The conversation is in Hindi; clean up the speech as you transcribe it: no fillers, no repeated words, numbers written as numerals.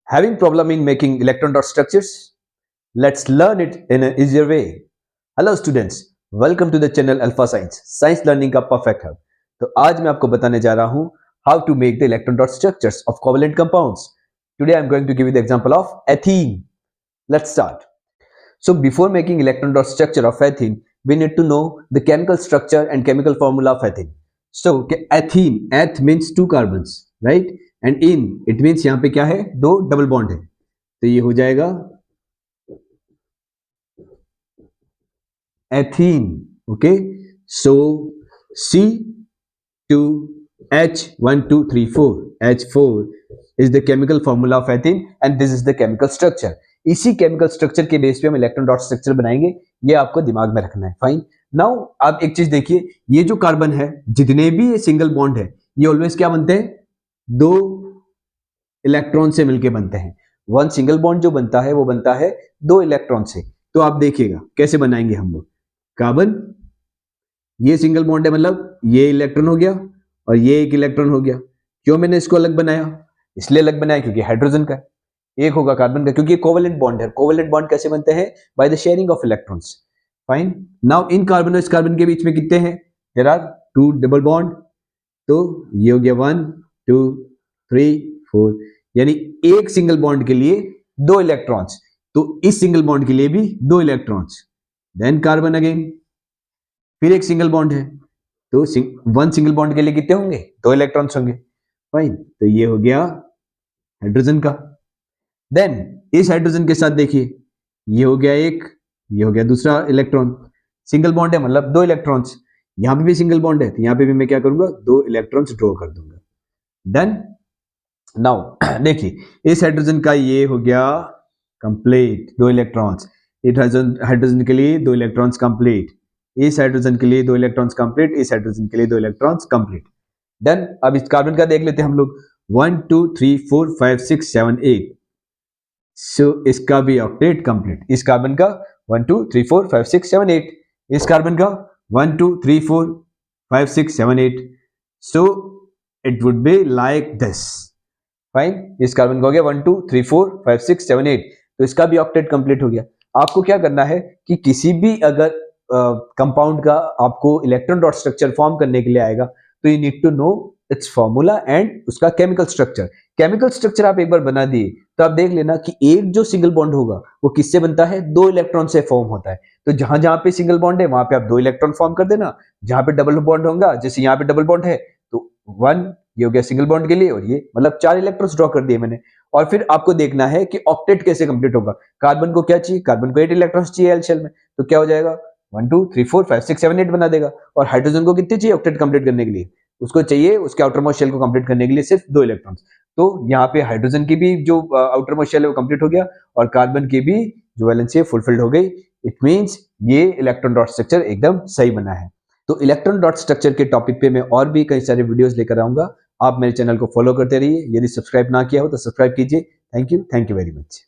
Having problem in making electron dot structures? Let's learn it in an easier way. Hello students, welcome to the channel Alpha Science, science learning का परफेक्ट हब। तो आज मैं आपको बताने जा रहा हूं how to make the electron dot structures of covalent compounds. Today I'm going to give you the example of ethene. Let's start. So before making electron dot structure of ethene, we need to know the chemical structure and chemical formula of ethene. So ethene, eth means two carbons, right? And in it means यहाँ पे क्या है, दो डबल बॉन्ड है, तो ये हो जाएगा ethene. Okay, so C2H1234, H4 is the chemical formula of ethene and this is the chemical structure. इसी केमिकल स्ट्रक्चर के बेस पे हम इलेक्ट्रॉन डॉट स्ट्रक्चर बनाएंगे, ये आपको दिमाग में रखना है। फाइन। नाउ आप एक चीज देखिए, ये जो कार्बन है, जितने भी ये सिंगल बॉन्ड है, ये ऑलवेज क्या बनते हैं, दो इलेक्ट्रॉन से मिलके बनते हैं। वन सिंगल बॉन्ड जो बनता है वो बनता है दो इलेक्ट्रॉन से। तो आप देखिएगा कैसे बनाएंगे हम लोग। कार्बन, ये सिंगल बॉन्ड है, मतलब ये इलेक्ट्रॉन हो गया और ये एक इलेक्ट्रॉन हो गया। क्यों मैंने इसको अलग बनाया? इसलिए अलग बनाया क्योंकि हाइड्रोजन का एक होगा कार्बन का, क्योंकि कोवेलेंट बॉन्ड है। कोवेलेंट बॉन्ड कैसे बनते हैं? By the sharing of electrons. Fine. Now in carbon और इस कार्बन के बीच में कितने हैं? There are two double bond, तो ये हो गया 1 2 3 4, यानी एक सिंगल बॉन्ड के लिए दो इलेक्ट्रॉन्स, तो इस सिंगल बॉन्ड के लिए भी दो इलेक्ट्रॉन्स। देन कार्बन अगेन, फिर एक सिंगल बॉन्ड है, तो वन सिंगल बॉन्ड के लिए कितने होंगे? दो इलेक्ट्रॉन्स होंगे। फाइन, तो ये हो गया हाइड्रोजन का। देन इस हाइड्रोजन के साथ देखिए, ये हो गया एक, ये हो गया दूसरा इलेक्ट्रॉन। सिंगल बॉन्ड है मतलब दो इलेक्ट्रॉन्स, यहां पे भी सिंगल बॉन्ड है, तो यहां पे भी मैं क्या करूंगा, दो इलेक्ट्रॉन्स ड्रॉ कर दूंगा। डन। नाउ देखिए, इस हाइड्रोजन का ये हो गया कंप्लीट, दो इलेक्ट्रॉन्स। इस हाइड्रोजन के लिए दो इलेक्ट्रॉन्स कंप्लीट, इस हाइड्रोजन के लिए दो इलेक्ट्रॉन्स कंप्लीट, इस हाइड्रोजन के लिए दो इलेक्ट्रॉन्स कंप्लीट। डन। अब इस कार्बन का देख लेते हैं हम लोग। 1 2 3 4 5 6 7 8, सो इसका भी ऑक्टेट कंप्लीट। इस कार्बन का 1 2 3 4 5 6 7 8, इस कार्बन का 1 2 3 4 5 6 7 8, so it would be like this. Fine. इस कार्बन का हो गया 1 2 3 4 5 6 7 8, तो इसका भी ऑक्टेट कंप्लीट हो गया। आपको क्या करना है कि किसी भी अगर कंपाउंड का आपको इलेक्ट्रॉन डॉट स्ट्रक्चर फॉर्म करने के लिए आएगा, तो you need to know its formula and उसका केमिकल स्ट्रक्चर। केमिकल स्ट्रक्चर आप एक बार बना दिए तो आप देख लेना कि एक जो सिंगल बॉन्ड होगा वो किससे बनता है? दो इलेक्ट्रॉन से फॉर्म होता है। तो जहां जहां पे सिंगल बॉन्ड है वहां पे आप दो इलेक्ट्रॉन फॉर्म कर देना। जहां पे डबल बॉन्ड होगा, जैसे यहाँ पे डबल बॉन्ड है, तो 1 ये हो गया सिंगल बॉन्ड के लिए, और ये मतलब 4 इलेक्ट्रॉन्स ड्रॉ कर दिए मैंने। और फिर आपको देखना है कि ऑक्टेट कैसे कंप्लीट होगा। कार्बन को क्या चाहिए? कार्बन को 8 इलेक्ट्रॉन्स चाहिए एल शेल में, तो क्या हो जाएगा 1 2 3 4 5 6 7 8 बना देगा। और हाइड्रोजन को कितने चाहिए ऑक्टेट कंप्लीट करने के लिए? उसको चाहिए उसके आउटर मोस्ट शेल को कंप्लीट करने के लिए सिर्फ दो इलेक्ट्रॉन्स। तो यहाँ पे हाइड्रोजन की भी जो आउटर मोस्ट शेल है वो कंप्लीट हो गया, और कार्बन की भी जो वैलेंसी है फुलफिल्ड हो गई। इट मींस ये इलेक्ट्रॉन डॉट स्ट्रक्चर एकदम सही बना है। तो इलेक्ट्रॉन डॉट स्ट्रक्चर के टॉपिक पे मैं और भी कई सारे वीडियोस लेकर आऊंगा। आप मेरे चैनल को फॉलो करते रहिए। यदि सब्सक्राइब ना किया हो तो सब्सक्राइब कीजिए। Thank you very much.